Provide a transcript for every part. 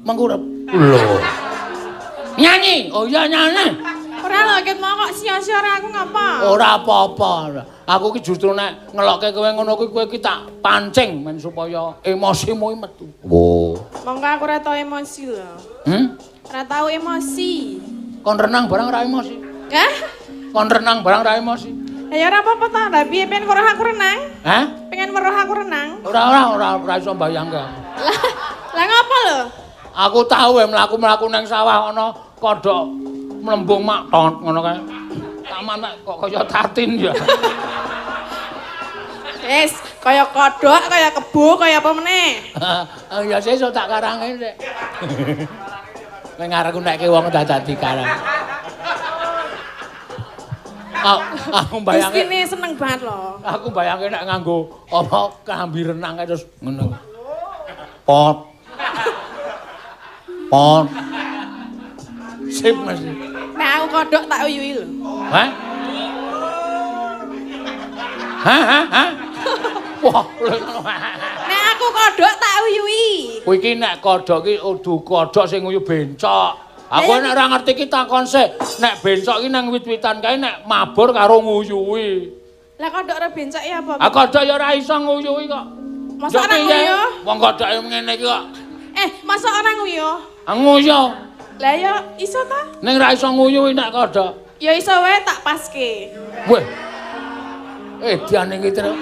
mengko lho. Nyanyi. Oh iya nyanyi. Ora lho ket mau kok sia-sia aku ngapa? Ora apa-apa. Aku ki justru nek ngelokke kowe ngono kuwi kowe ki tak pancing men supaya emosimu metu. Wo. Monggo aku ora tau emosi lho. Ora tau emosi. Kon renang barang ora emosi. Hah? Kon renang barang ora emosi. Ya ora apa-apa ta, lah piye pengen weruh aku renang? Hah? Pengen weruh aku renang? Ora iso mbayangke. Lah ngapa lho? Aku tahu mlaku-mlaku nang sawah ana kodhok mlembung mak tot ngono kae. Taman kok kaya tatin ya. Wis, kaya kodhok, kaya kebo, kaya apa meneh? Ya sesuk tak karange sik. Nek ngarepku nekke wong dadi karang. Aku bayangke Gustine seneng banget lho. Aku bayangke nek nganggo apa kambi renang kae terus ngono. Pot. Pot. Sip Mas. Nek aku kodhok tak uyuhi lho. Hah? Hah? Wah, Nek aku kodhok tak uyuhi. kowe iki nek kodhok iki kudu kodhok sing nguyu bencok. Aku nek ora ngerti iki takon sik. Nek bencok iki nang wit-witan kae nek mabur karo nguyuhi. Lah kodhok ora bencok ya apa? Ah kodhok ya ora iso nguyuhi kok. Masa ora nguyuh? Wong kodhoke ngene iki kok. Masa ora nguyuh? Nguyuh. Lah ya iso ta? Ning ra iso nguyuhi nek kodhok. Ya iso wae tak paske. Weh. Diane iki terus.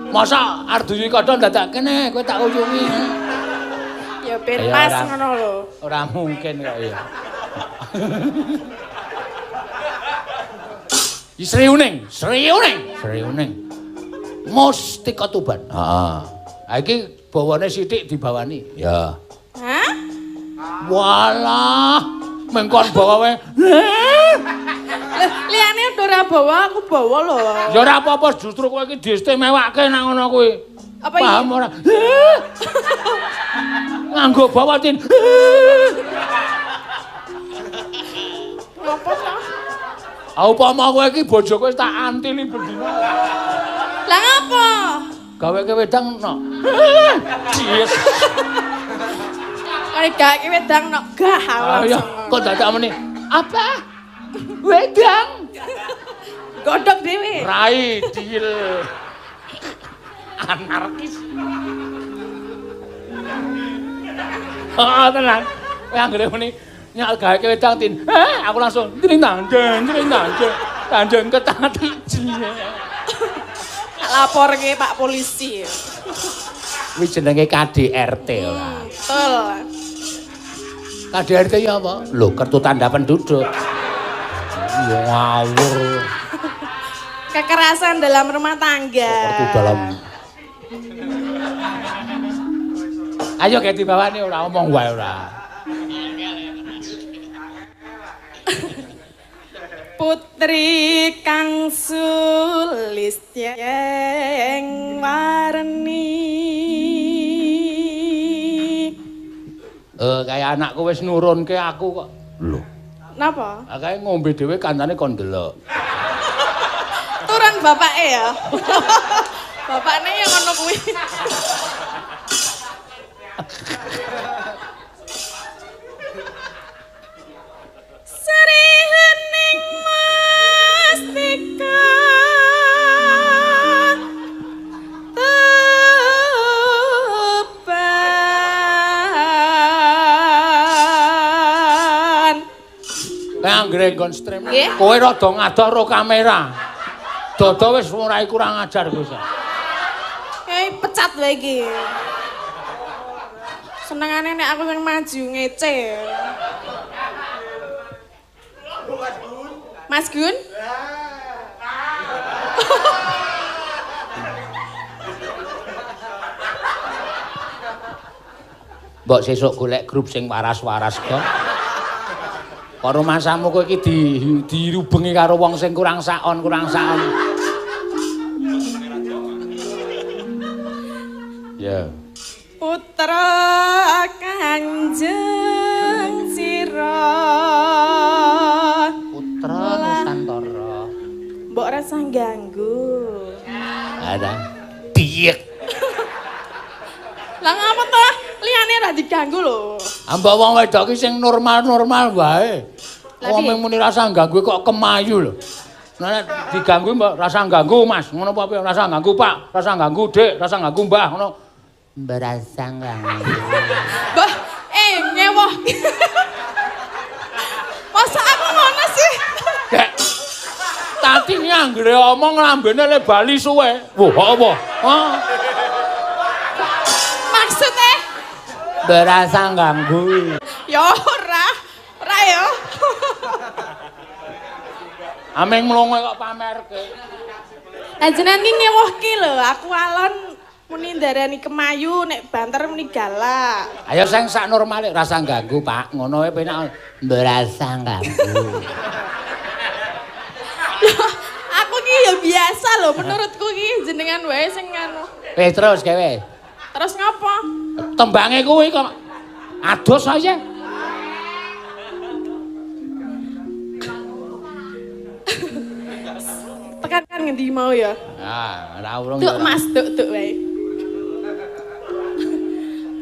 Masa arep duwi kodhok dadak kene kowe tak nguyuhi. Ya ben pas ngono lho. Ora mungkin kok ya. Sriuning. Mesti ketuban. Heeh. Ha iki bawane sithik dibawani. Ya. Hah? Walah, mengkon bawa wae. Liyane ora bawa, aku bawa lho. Ya ora apa-apa, justru kowe iki diistimewake nang ngono kuwi. Apa iki? Paham ora? Nganggo bawatin. Ngopo ta? Upama kowe iki bojoku wis tak antili bendina. Lah ngapa? Gaweke wedang no. Yes. Kare gak wedang nok gah Ayo, kok dadak meneh. Apa? Wedang. Godhog dhewe. Rai deal. Anarkis. Tenan. Kowe anggere muni nyak gawe wedang tin. Aku langsung tandeng ketati. Laporke Pak Polisi. Kuwi jenenge KDRT ora. Betul. KDRT ya apa? Lho, kartu tanda penduduk. Ngawur. Kekerasan dalam rumah tangga. Kartu dalam. Ayo ge dibawani ora omong wae ora. Putri kang sulistyeng warni. Kayak anakku wis nurunke aku kok. Lho. Napa? Kae ngombe dhewe kancane kon delok. Turun bapake ya. Bapakne yang ngono kuwi. Srihening mustika teban. Anggere nggon stream. Kowe rada ngadoh karo kamera. Dodo wis ora kurang ajar Gus. Pecat wae iki. Senengane nek aku yang maju ngece. Mas Gun? Mbok sesuk golek grup sing waras-waras kok. Karo masamu kowe iki dirubengi karo wong sing kurang saon. Ya. Putra Kanjeng Sira. Putra Nusantara. Mbok rasa ganggu. Ada. Diek. Lah ngapa to? Liyane ora diganggu lho. Mbok wong wedok iki sing normal-normal wae. Wong muni rasa ganggu kok kemayu lho. Nah, nek diganggu mbok rasa ganggu Mas, ngono apa piye? Rasa ganggu Pak, rasa ganggu Dik, rasa ganggu Mbah, ngono. Berasa ganggu. Mbah, ngewoh. Masa aku ngono sih? Dek. Tati iki anggere omong lambene le bali suwe. Wah, apa? Hah? Maksudnya? Berasa ganggu. Ya ora ya. Ameng mlongo kok pamerke. Lah jenengan ki ngewohke lho, aku alon muni ndarani kemayu nek banter muni galak. Ayo sing sak normale rasa ganggu, Pak. Ngono wae penak. Berasa ganggu. Aku ki ya biasa lho, menurutku ki jenengan wae sing anu. Wis terus gawe. Terus ngopo? Tembange kuwi kok adus aja. Tekan ngendi mau ya? Ah, ora urung. Tuk Mas, tuk wae.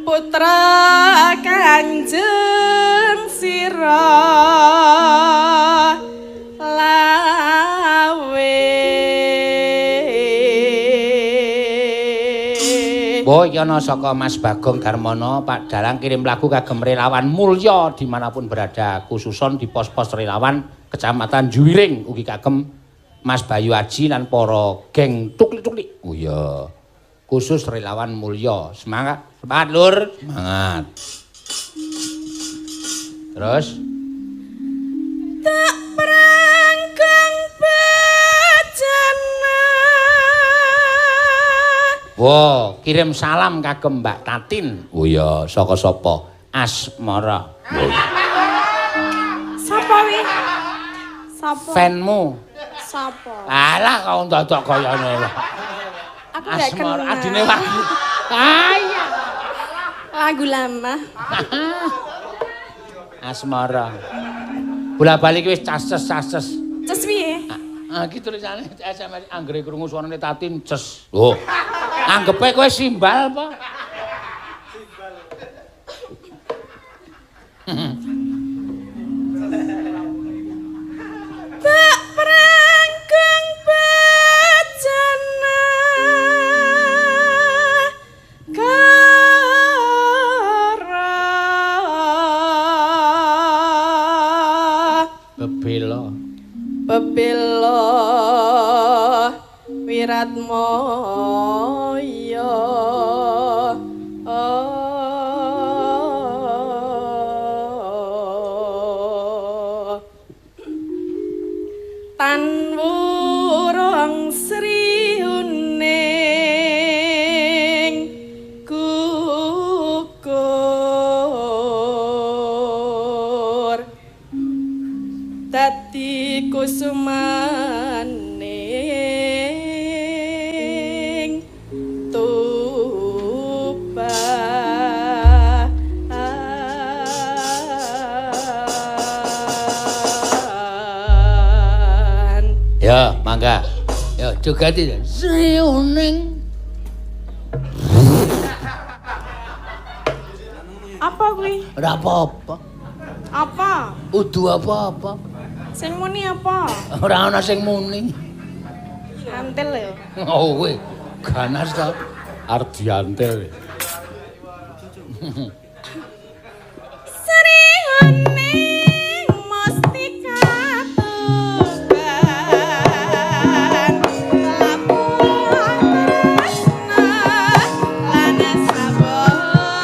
Putra Kanjeng Sira lawe. Boy iki ana saka Mas Bagong Darmono, Pak Dalang kirim lagu kagem relawan mulya dimanapun berada, khususon di pos-pos relawan Kecamatan Juwiring ugi kagem Mas Bayu Aji lan para geng tuklik-tuklik. Oh iya. Khusus relawan mulya. Semangat, semangat Lur, semangat. Terus Tak prangkang bajana. Wah, kirim salam kagem Mbak Tatin. Oh iya, saka sapa? Asmara. Sapa wi? Sapa? Fanmu. Sapa? Alah kau ndodok kayane. Aku gak kenal. Adine Wahyu. Kaya. Lagu lama. Asmara. Bola-bali wis cases. Ces piye? Ah, iki tulisane SMS anggere krungu suarane Tatin ces. Oh. Anggepe kowe simbal apa? Tak prangkang bajana kara bebela Wiratmaya tan wurung sri uning gugur dadi kusumaning tuban. Ya, mangga. Ya, juga tidak. Sri uning. Apa kuwi? Ora apa-apa. Apa? Udu apa-apa. Sing muni apa? Ora ana sing muni. Antel ya. Oh kowe ganas ta Ardi Antel. Sri uning mustika tuban labuhan tresna lan sabaya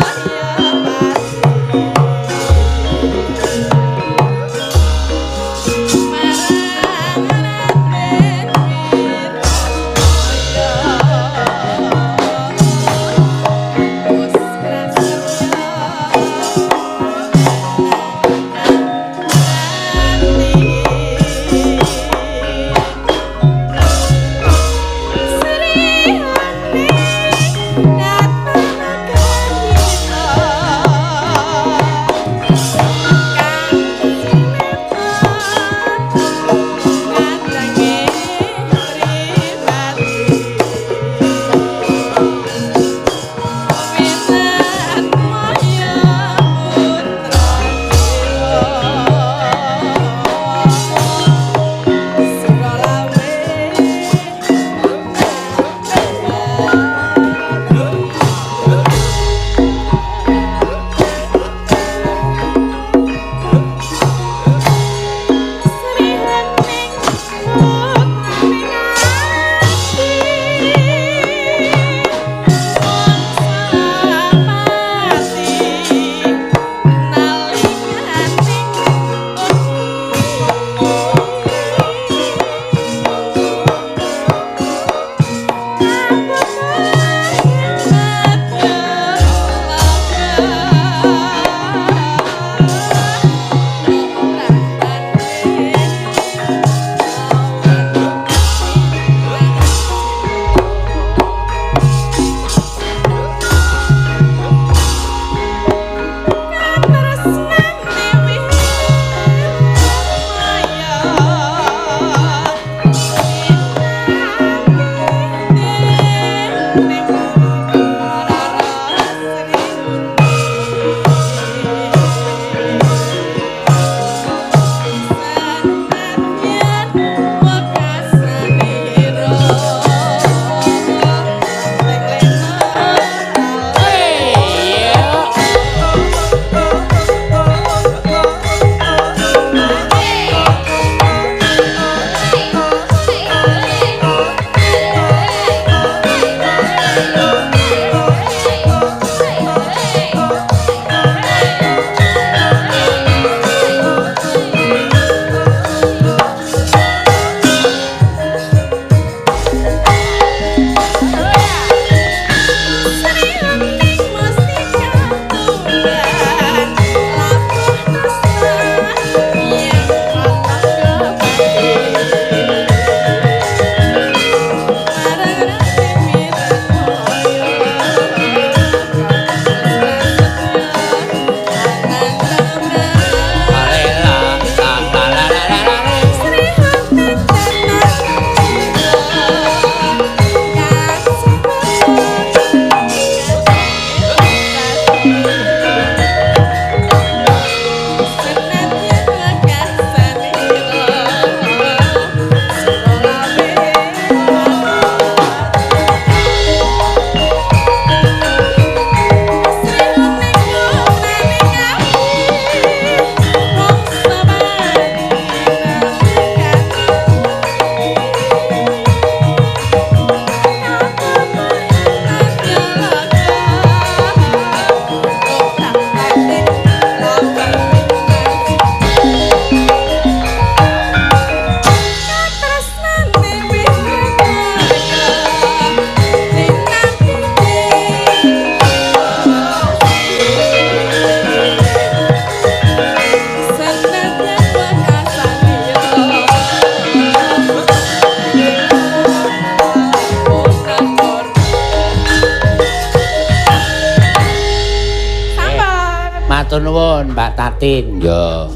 Matur nuwun Mbak Tatin. Ya.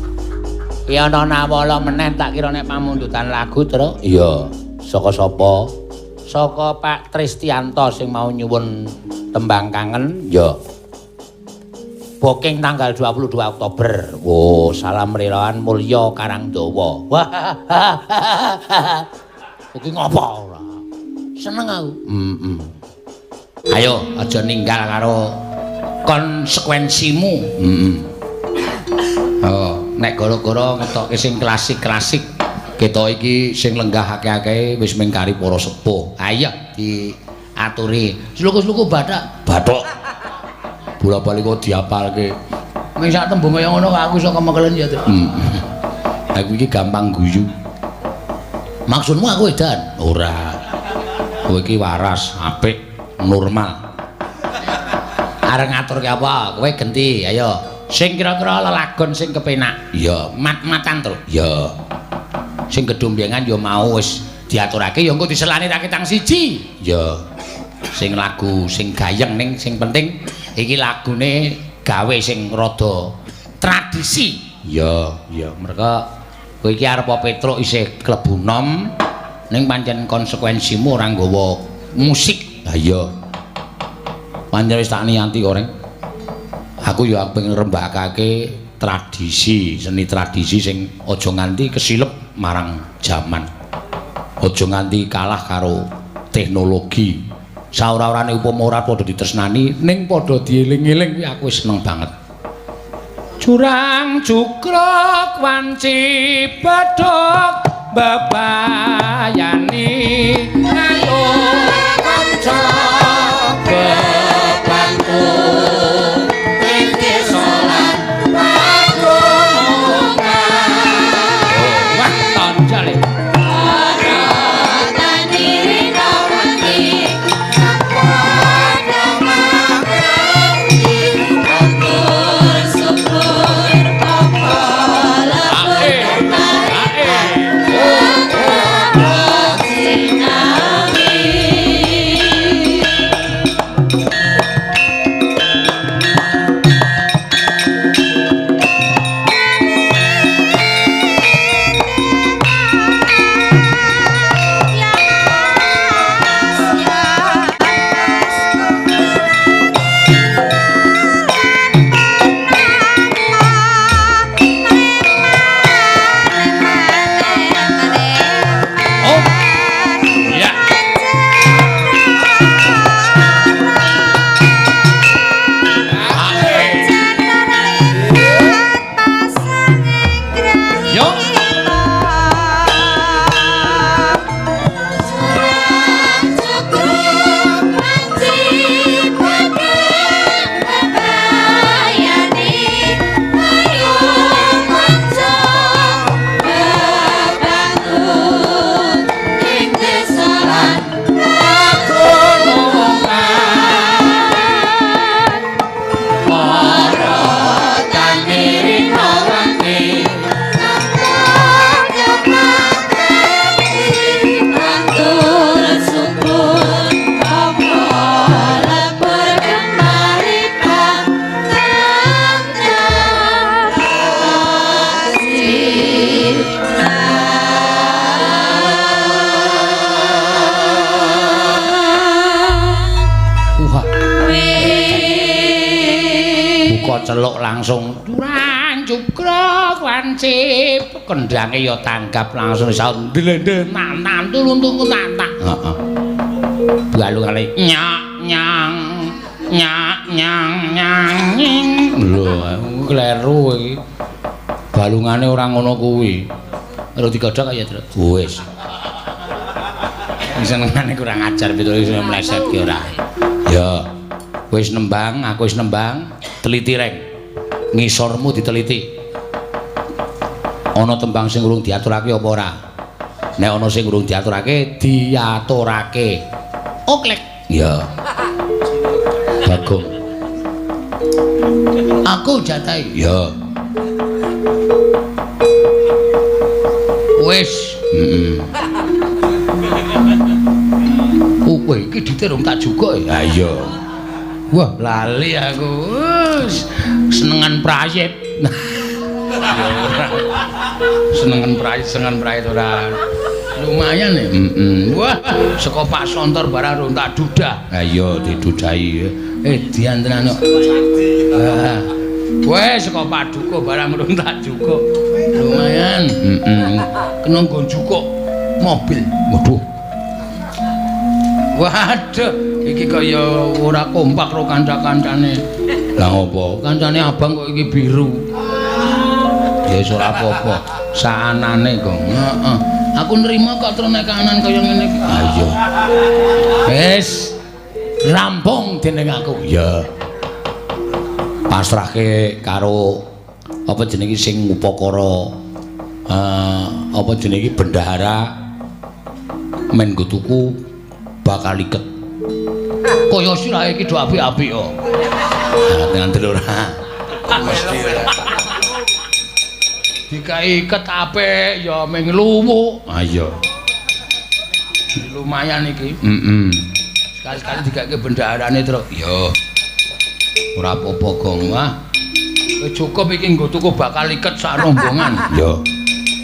Ki ana nawala meneh tak kira nek pamundutan lagu terus. Iya. Saka sapa? Saka Pak Tristianto sing mau nyuwun tembang kangen. Ya. Booking tanggal 22 Oktober. Oh, salam relawan Mulya Karangdawa. Wah. Iki ngopo ora? Seneng aku. Ayo aja ninggal karo konsekuensimu. Oh, nek gara-gara ngetokke sing klasik-klasik, kita iki sing lenggah akeh-akeh wis mengkari para sepuh. Ayo diaturi. Sluku-sluku bathok. Bola-bali kok diapalke. Ning sak tembung kaya ngono aku iso kemekelen ya. Aku iki gampang guyu. Maksudmu aku edan? Ora. Kowe iki waras, apik, normal. Arep ngaturke apa? Kowe genti, ayo. Sing kira-kira lelagon sing kepenak. Ya, mat-matan terus. Ya. Sing gedhombengan ya mau wis diaturake ya engko diselani raketang siji. Ya. Sing lagu sing gayeng ning sing penting iki lagune gawe sing rada tradisi. Ya, mereka kowe iki arep Petruk isih klebu nom ning pancen konsekuensimu ora nggawa musik. Ha iya. Pancen wis tak niati kok, Reng. Aku ya pengen rembakake tradisi, seni tradisi sing aja nganti kesilep marang jaman. Aja nganti kalah karo teknologi. Saora-orane upama ora padha ditresnani ning padha dieling-eling kuwi aku seneng banget. Jurang jukruk wanci bedhog bebayani ayo kanca bebantu ing desa lan pagunungan. Wah tonjale celuk langsung durang cukruk wanci kendange ya tanggap langsung iso ndlendhe nantan tulung-tulung nantak. Heeh. Balungane nyak nyang lho kleru iki. Balungane ora ngono kuwi. Terus digodhog ya terus. Wis. Senengane kurang ajar pitu iso mlesetke ora. Ya. Wis nembang, aku wis nembang. Teliti Reng, ngisormu diteliti. Ana tembang sing urung diaturake apa ora? Nek ana sing urung diaturake, diaturake. Oklek. Ya. Bagong. Aku jatahi. Ya. Wis. Kowe iki diterung tak juga ya. Ha iya. Wah, lali aku. Senengan prayit. Ya ora. Senengan prayit ora. Lumayan ya. Wah, saka Pak Sontor barang tak dudah. Ha iya didudahi. Diantenan kok. Weh saka Pak Dukuh barang tak cukup. Lumayan. Kena nggo jukuk mobil. Waduh. Waduh, iki kaya ora kompak karo kanca-kancane. Lah ngopo? Kancane abang kok iki biru. Ya wis ora apa-apa. Saanane kok. Heeh. Aku nerima kok terus nek kanan kaya ngene iki. Ha iya. Wis rampung dening aku. Ya. Pasrahke karo apa jenenge sing upakara apa jenenge bendahara men nggo tuku bakal iket. Kaya sirahe iki do apik-apik kok. Nganti ora. Mesti ora. Dikai iket apik ya ming luwuk. Ha iya. Lumayan iki. Sekali-sekali dikake bendaharane terus. Ya. Ora apa-apa, Gong. Wah. Cukup iki nggo tuku bakal iket sak rombongan. Ya.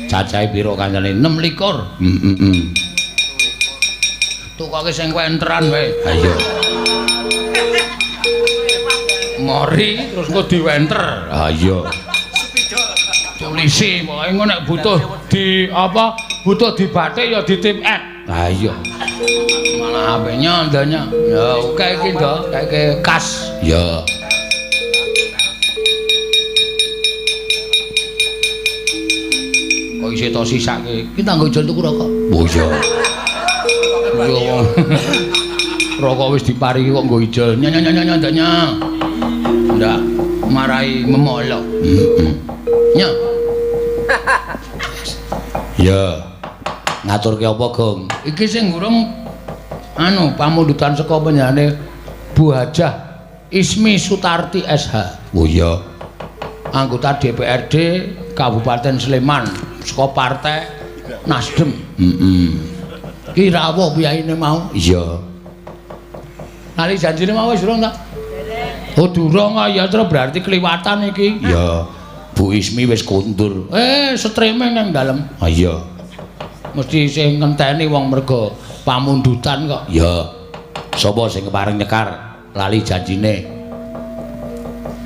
Cacahe pira kancane? 26. Tukoke sing wenteran wae. Ha iya. Mori terus kok diwenter. Ha iya. Polisi pokoke engko nek butuh di apa? Butuh dibatik ya ditip ek. Ha iya. Malah HP-nya ndanya. Ya oke iki to, kayak kas. Ya. Kok isih to sisake. Ki tanggo jol tuku rokok. Oh iya. Yo. Rokok wis diparingi kok nggo ijol. Nyanya ndanya. Ndak marahi memolok. Nya. Ya. Ngaturke apa, Gong? Iki sing ngurung anu pamundutan saka penyanyi Bu Hajah Ismi Sutarti SH. Oh iya. Anggota DPRD Kabupaten Sleman saka Partai Nasdem. Ki rawuh piyaine mau? Iya. Nali janjine mau wis durung ta? Oh durung ya terus berarti kliwatan iki. Iya. Bu Ismi wis kondur. Streaming nang dalem. Ah iya. Mesti sing ngenteni wong mergo pamundutan kok. Ya. Sapa sing kepareng nyekar lali janjine?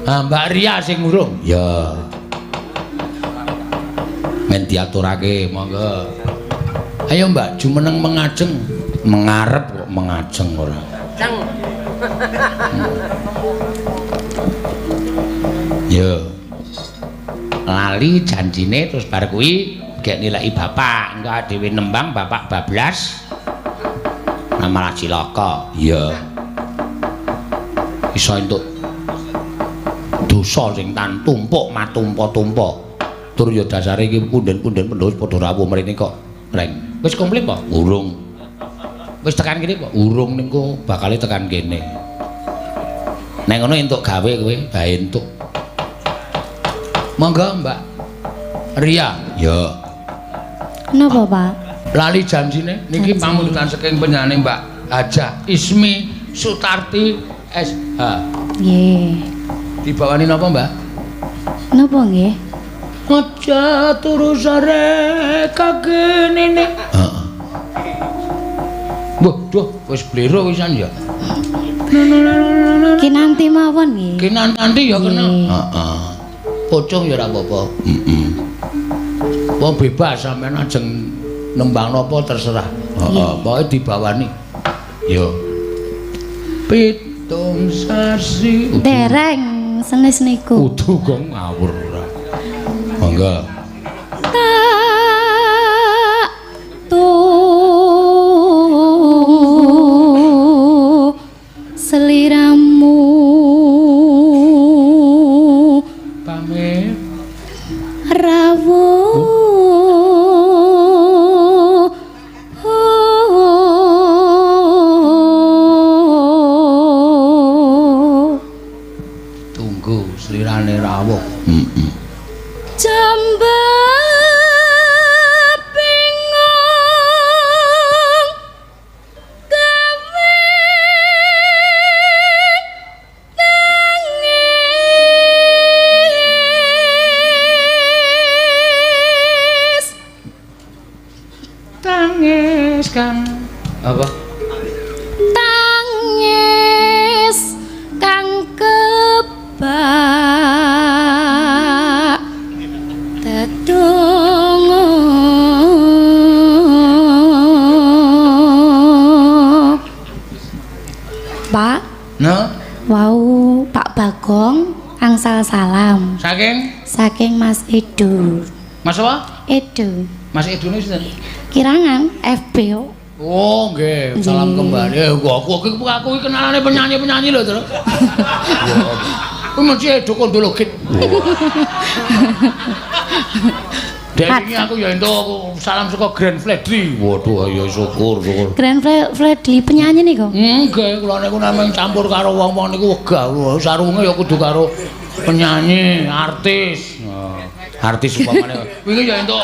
Mbak Ria sing ngurung. Ya. Men diaturake monggo. Ayo Mbak, jumeneng mengajeng. Mengarep kok mengajeng ora. Ceng. Ya. Lali janjine terus bar kuwi gek nilai bapak, enggak dhewe nembang bapak bablas. Malah cilaka. Iya. Iso entuk dosa sing tan tumpuk matumpa-tumpa. Tur ya dasare iki punden-punden pendhus padha rawuh mrene kok. Reng. Wis komplit apa? Urung. Wis tekan kene apa? Urung nengko bakale tekan kene. Nek ngono entuk gawe kowe, bae entuk. Monggo Mbak Ria. Ya. Kenapa, Pak? Lali janjine niki pamundutan saking penyanyi Mbak Hajah Ismi Sutarti SH. Nggih. Dibawani napa, Mbak? Napa nggih? Aja turu sare kagenene. Heeh. Waduh, wis blero wisan ya. Kinanti mawon nggih. Kinanti ya kena. Heeh. Pocong ya ora apa-apa. Wong bebas sampean ajeng nembang napa terserah. Heeh, pokoke dibawani. Yo. Pitung sasi. Dereng senes niku. Kudu Gong ngawur ora. Monggo. Tak seliramu pamit rawuh. Slirane rawuh. Jamba bingung gawe nangis Apa? Tangis kang kebak tetunggu Pak. Nah, Wau Pak Bagong angsal salam saking Mas Edo. Mas apa? Edo. Mas Edo ini sinten? Kirangan FB. Oh, nggih, salam kembali. Aku iki kenalane penyanyi-penyanyi lho, Tru. Kuwi mesti Edo Kondologit. Dek iki aku ya entuk salam saka Grand Freddy. Waduh, ya syukur. Grand Freddy penyanyi niku. Nggih, kula niku namung campur karo wong-wong niku wegah. Sarunge ya kudu karo penyanyi, artis. Artis upamane. Kuwi ya entuk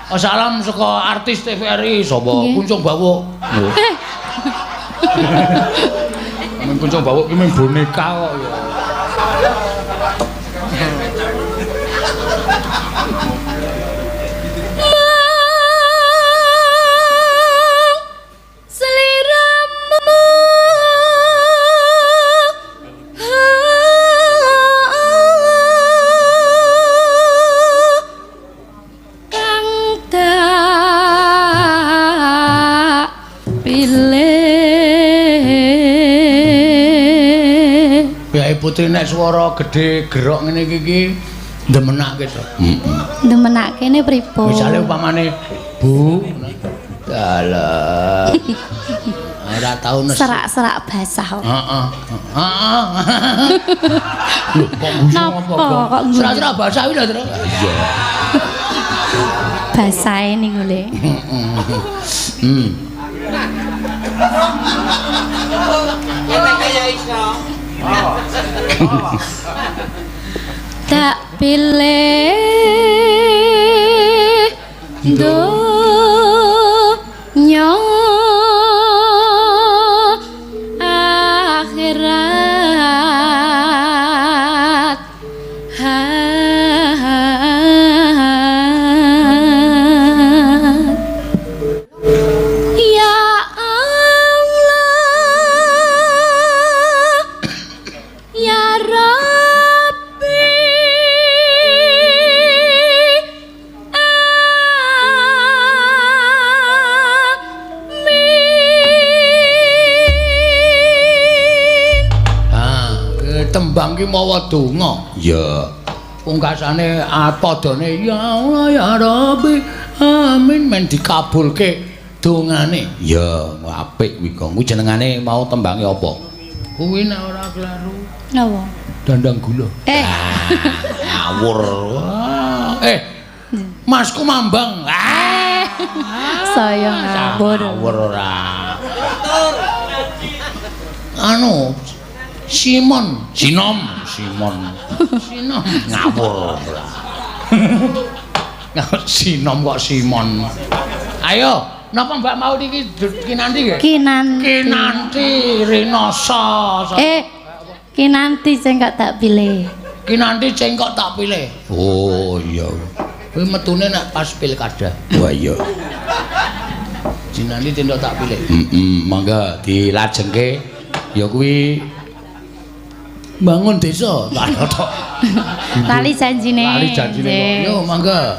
salam saka artis TVRI sapa? Kuncung Bawuk. Kuncung Bawuk ki mung boneka kok ya. Putri nek swara gedhe gerok ngene iki ndemenake to. Ndemenake ne pripun? Misale upamane Bu dalah. Ora tau nes. Serak-serak basah. Heeh. Lho kok guyu apa? Serak-serak basah iki lho, Tru. Iya. Basahe niku le. Ya iso. Tak pilih donya akhirat ya Ya Rabbi Amin. Tembang ki mawa donga. Ya. Pungkasane padane ya Allah ya Rabbi. Amin men dikabulke dongane. Ya, apik kuwi kok. Kuwi jenengane mau tembange apa? Kuwi nek ora klaru. Napa? Dandang gula. Ngawur. Masku Mambang. Saya ngawur. Ngawur ora. Anu Simon ngawur ora. Sinom kok Simon. Ayo, napa Mbak mau iki kinanti nggih? Kinanti Rinoso. Kinanti cengkok tak pilih. Kinanti cengkok tak pilih. Oh iya. Kuwi metune nek pas pilkada. Wah iya. Kinanti cengkok tak pilih. Mangga dilajengke ya kuwi bangun desa. Lali janjine. Lali janjine. Yo mangga.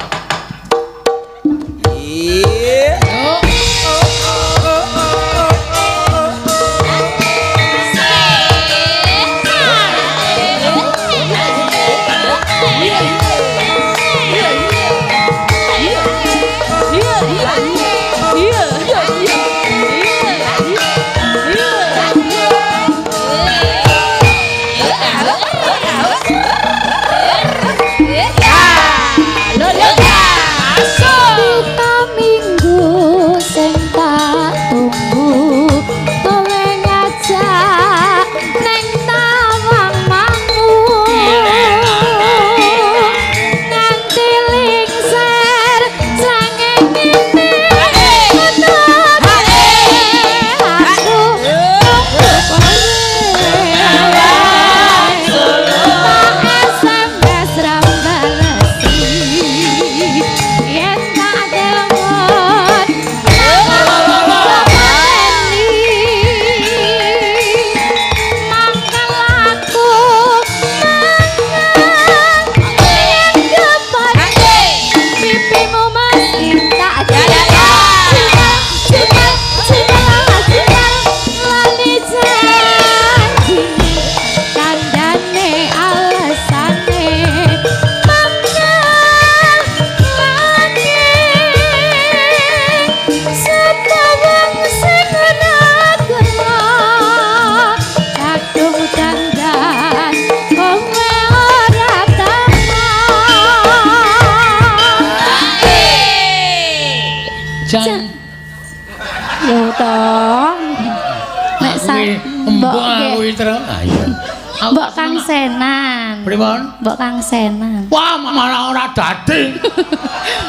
Senan. Pripun? Mbok Kang Senan. Wah, malah ora dadi.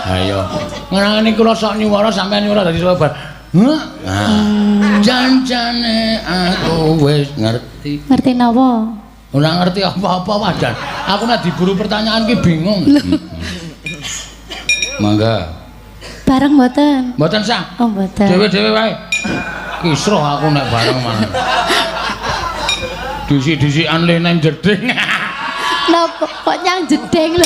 Ayo. Ngenani kula sok nyuwara sampean nyuwara dadi sabar. Jancane aku wis ngerti. Ngerti napa? Ora ngerti apa-apa wajan. Aku nek diburu pertanyaan ki bingung. Mangga. Bareng mboten? Mboten sah. Oh, mboten. Dewe-dewe wae. Kisruh aku nek bareng mana. Disi-disian le nang jeding. Lho kok nyang jeding lho.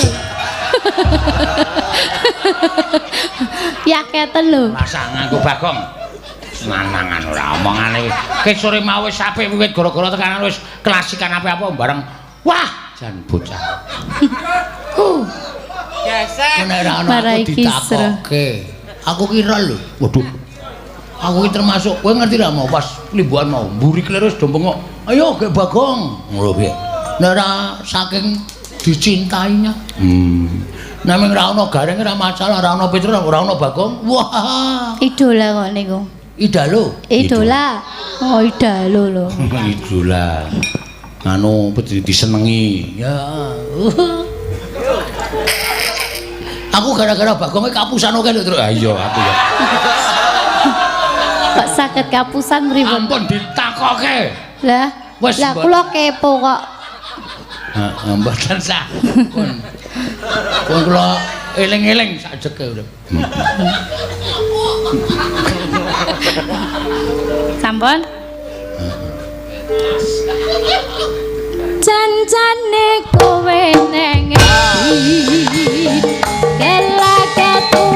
Yaketen lho. Pasanganku Bagong. Senangan ora omongane. Ki sore mau wis apik wiwit gara-gara tekanan wis klasikan apa-apa bareng. Wah, jan bocah. Biasa. Nek ora ana aku ditakokke. Aku kira lho. Waduh. Aku iki termasuk kowe ngerti ra mau pas limbuhan mau mburi kleres do bengok. Ayo ge Bagong. Ngono piye? Nek ora saking dicintainya. Naming ra ono gareng ora masalah, ora ono Petrus, ora ono Bagong. Wah. Idola kok niku. Idalo. Idola. Oh, idalo lho. Idola. Anu disenengi. Ya. Aku gara-gara Bagong kapusan oke lho, Truk. Ah iya, aku ya. Kok saged kapusan pripun? Ampun ditakoke. Lah, Wes, lah Mbak. kula kepo kok. Heeh, mboten sah. Pun kula eling-eling sajeke urip. Sampun? Jancane kowe neng endi? Kelakatu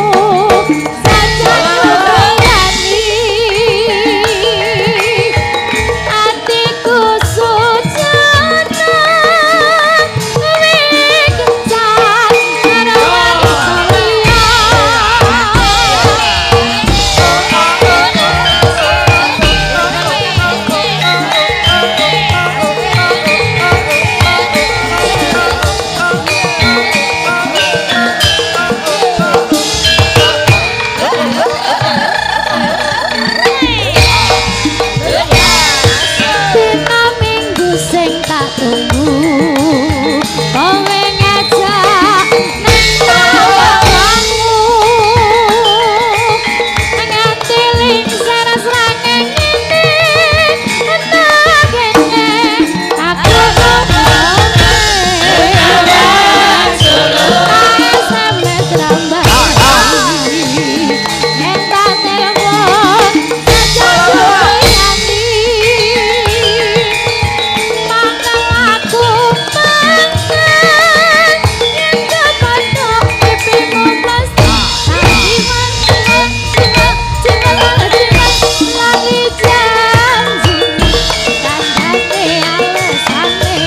saja berani. Atiku sujana wikecan Dina minggu sing tak tunggu kowe ngajak nang tawamu nganti lingser srangeng ngene ana kene aku ngomongke sampe trambani yen tak telepon saja doyani mangkel aku mangkel yen kepada pipimu pasti jiman lali janji tandane alesane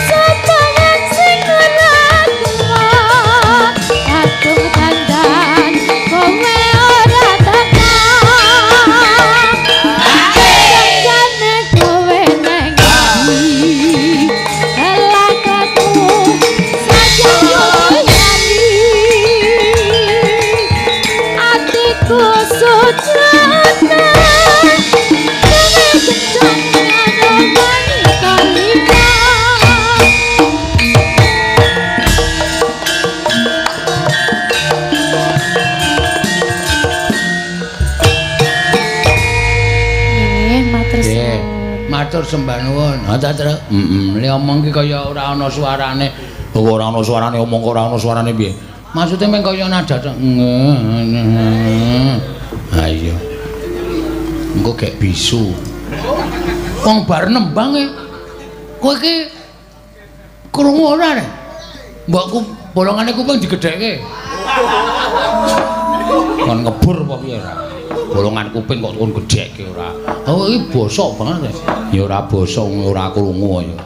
supaya sing ora gelap aduh dandan kowe ora tekan jane kowe neng ndi elakatmu saja doyani atiku sujana kowe kencang ngadoni kalika. Matur Nggih, suwun. matur sembah nuwun. Ha ta, Truk? Li omong ki kaya ora ana suarane. Ora ana suarane omong kok ora ana suarane piye? Maksude meng kaya nada tok. Ha iya. Engko gek bisu. Wong bar nembang e. Kowe iki krungu ora ne? Mbokku bolongane kuping digedhekke. Kon ngebur apa piye ora? Bolongan kuping kok kon gedhekke ora. Oh iki bosok banget. Ya ora bosok ora krungu ya.